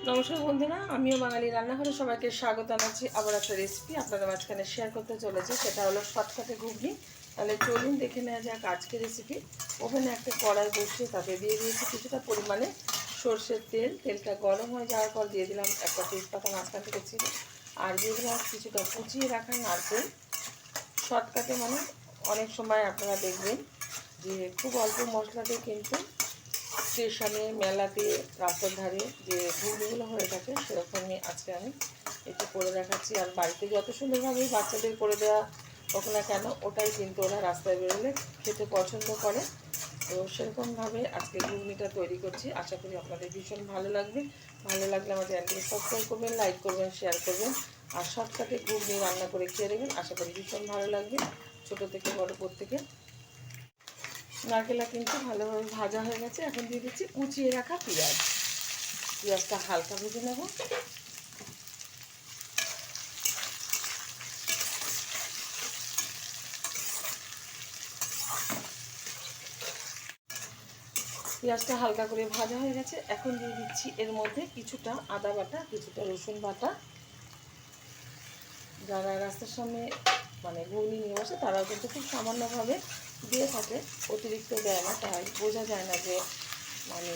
নমস্কার বন্ধুরা, আমিও বাঙালি রান্নাঘরে সবাইকে স্বাগত জানাচ্ছি। আবার একটা রেসিপি আপনাদের মাঝখানে শেয়ার করতে চলেছি, সেটা হলো শর্টকাটে ঘুগনি। তাহলে চলুন দেখে নেওয়া যাক আজকের রেসিপি। ওভেনে একটা কড়াই বসিয়ে তাতে দিয়ে দিয়েছি কিছুটা পরিমাণে সর্ষের তেল। তেলটা গরম হয়ে যাওয়ার পর দিয়ে দিলাম একটা তেজপাতা মাঝখান থেকে ছিল, আর দিয়ে দিলাম কিছুটা কুচিয়ে রাখা নারকেল। শর্টকাটে মানে অনেক সময় আপনারা দেখবেন যে খুব অল্প মশলাতে কিন্তু স্টেশনে, মেলাতে, রাস্তার ধারে যে ঘুগনিগুলো হয়ে থাকে সেরকমই আজকে আমি একটু করে দেখাচ্ছি। আর বাড়িতে যত সুন্দরভাবে বাচ্চাদের করে দেওয়া হোক না কেন, ওটাই কিন্তু ওরা রাস্তায় বেরোলে খেতে পছন্দ করে। তো সেরকমভাবে আজকে ঘুগনিটা তৈরি করছি। আশা করি আপনাদের ভীষণ ভালো লাগবে। ভালো লাগলে আমার চ্যানেলটিকে সাবস্ক্রাইব করবেন, লাইক করবেন, শেয়ার করবেন। আর শর্টকাটে ঘুগনি রান্না করে খেয়ে দেবেন, আশা করি ভীষণ ভালো লাগবে। ছোটো থেকে বড় প্রত্যেকে। নারকেলটা কিন্তু ভালোভাবে ভাজা হয়ে গেছে। এখন দিয়ে দিচ্ছি কুচিয়ে রাখা পেঁয়াজ। পেঁয়াজটা হালকা ভেজে নেব। পেঁয়াজটা হালকা করে ভাজা হয়ে গেছে। এখন দিয়ে দিচ্ছি এর মধ্যে কিছুটা আদা বাটা, কিছুটা রসুন বাটা। যারা রাস্তার সামনে মানে ঘুগনি নিয়ে বসে তারাও কিন্তু খুব সামান্যভাবে দিয়ে থাকে, অতিরিক্ত দেয় না, তাই বোঝা যায় না যে মানে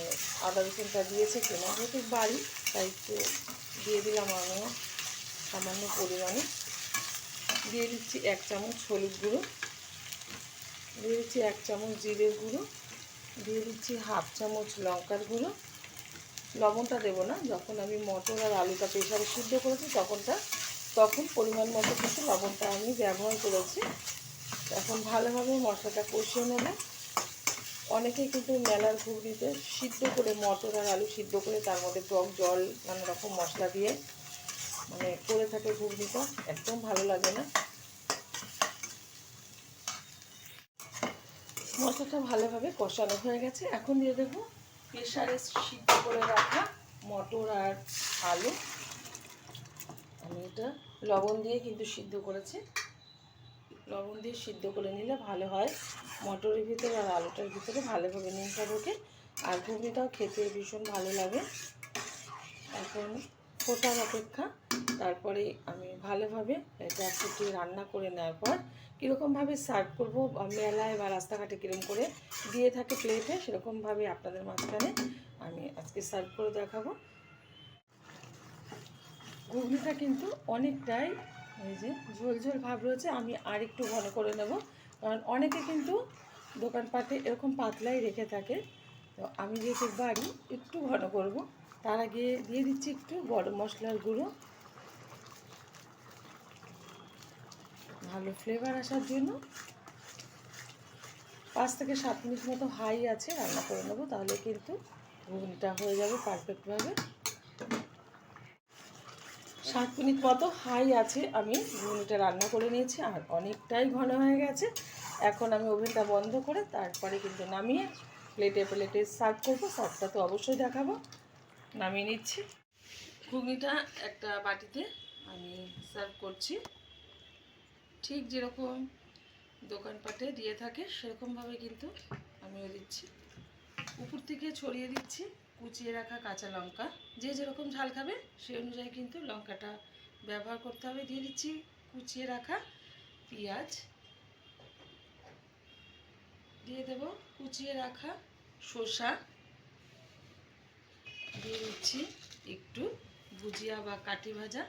আদা রসুনটা দিয়েছে কিনা। যেহেতু বাড়ি তাই একটু দিয়ে দিলাম আমিও সামান্য পরিমাণে। দিয়ে দিচ্ছি 1 চামচ হলুদ গুঁড়ো, দিয়ে দিচ্ছি 1 চামচ জিরের গুঁড়ো, দিয়ে দিচ্ছি 1/2 চামচ লঙ্কার গুঁড়ো। লবণটা দেবো না, যখন আমি মটর আর আলুটা প্রেসারে সিদ্ধ করেছি তখন পরিমাণ মতো কিন্তু লবণটা আমি ব্যবহার করেছি। এখন ভালোভাবে মশলাটা কষিয়ে নেব। অনেকেই কিন্তু মেলার ঘুগনিতে সিদ্ধ করে মটর আর আলু সিদ্ধ করে তার মধ্যে টক জল নানা রকম মশলা দিয়ে মানে করে থাকে ঘুগনিটা, একদম ভালো লাগে না। মশলাটা ভালোভাবে কষানো হয়ে গেছে। এখন দিয়ে দেবো প্রেসারে সিদ্ধ করে রাখা মটর আর আলু। আমি এটা লবণ দিয়ে কিন্তু সিদ্ধ করেছি। লবণ দিয়ে সিদ্ধ করে নিলে ভালো হয়, মটরের ভিতরে আর আলুটার ভিতরে ভালোভাবে নুনটা ঢোকে, আর ঘুগনিটাও খেতে ভীষণ ভালো লাগে। এখন ফোটার অপেক্ষা। তারপরে আমি ভালোভাবে এটা ফুটিয়ে রান্না করে নেওয়ার পর কীরকমভাবে সার্ভ করবো, মেলায় বা রাস্তাঘাটে কীরকম করে দিয়ে থাকে প্লেটে, সেরকমভাবে আপনাদের মাঝখানে আমি আজকে সার্ভ করে দেখাবো। ঘুগনিটা কিন্তু অনেকটাই এই যে ঝোল ঝোল ভাব রয়েছে। আমি আর একটু ঘন করে নেব, কারণ অনেকে কিন্তু দোকানপাটে এরকম পাতলাই রেখে থাকে। তো আমি যেহেতু বাড়ি একটু ঘন করব। তার আগে দিয়ে দিচ্ছি একটু গরম মশলার গুঁড়ো, ভালো ফ্লেভার আসার জন্য। 5 থেকে 7 মিনিট মতো হাই আছে রান্না করে নেব, তাহলে কিন্তু ঘুগনিটা হয়ে যাবে পারফেক্টভাবে। 7 মিনিট মতো হাই আছে আমি ঘুগনিটা রান্না করে নিয়েছি, আর অনেকটাই ঘন হয়ে গেছে। এখন আমি ওভেনটা বন্ধ করে তারপরে কিন্তু নামিয়ে প্লেটে সার্ভ করবো। সার্ভটা তো অবশ্যই দেখাবো। নামিয়ে নিচ্ছি ঘুগনিটা একটা বাটিতে আমি সার্ভ করছি। ঠিক যেরকম দোকানপাটে দিয়ে থাকে সেরকমভাবে কিন্তু আমিও দিচ্ছি। উপর থেকে ছড়িয়ে দিচ্ছি কুচিয়ে রাখা কাঁচা লঙ্কা। যে যেরকম ঝাল খাবে সেই অনুযায়ী কিন্তু লঙ্কাটা ব্যবহার করতে হবে। দিয়ে দিচ্ছি কুচিয়ে রাখা পেঁয়াজ, দিয়ে দেব কুচিয়ে রাখা শসা, দিয়ে দিচ্ছি একটু ভুজিয়া বা কাঠি ভাজা।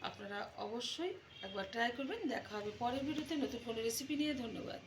আপনারা অবশ্যই একবার ট্রাই করবেন। দেখা হবে পরের ভিডিওতে নতুন কোনো রেসিপি নিয়ে। ধন্যবাদ।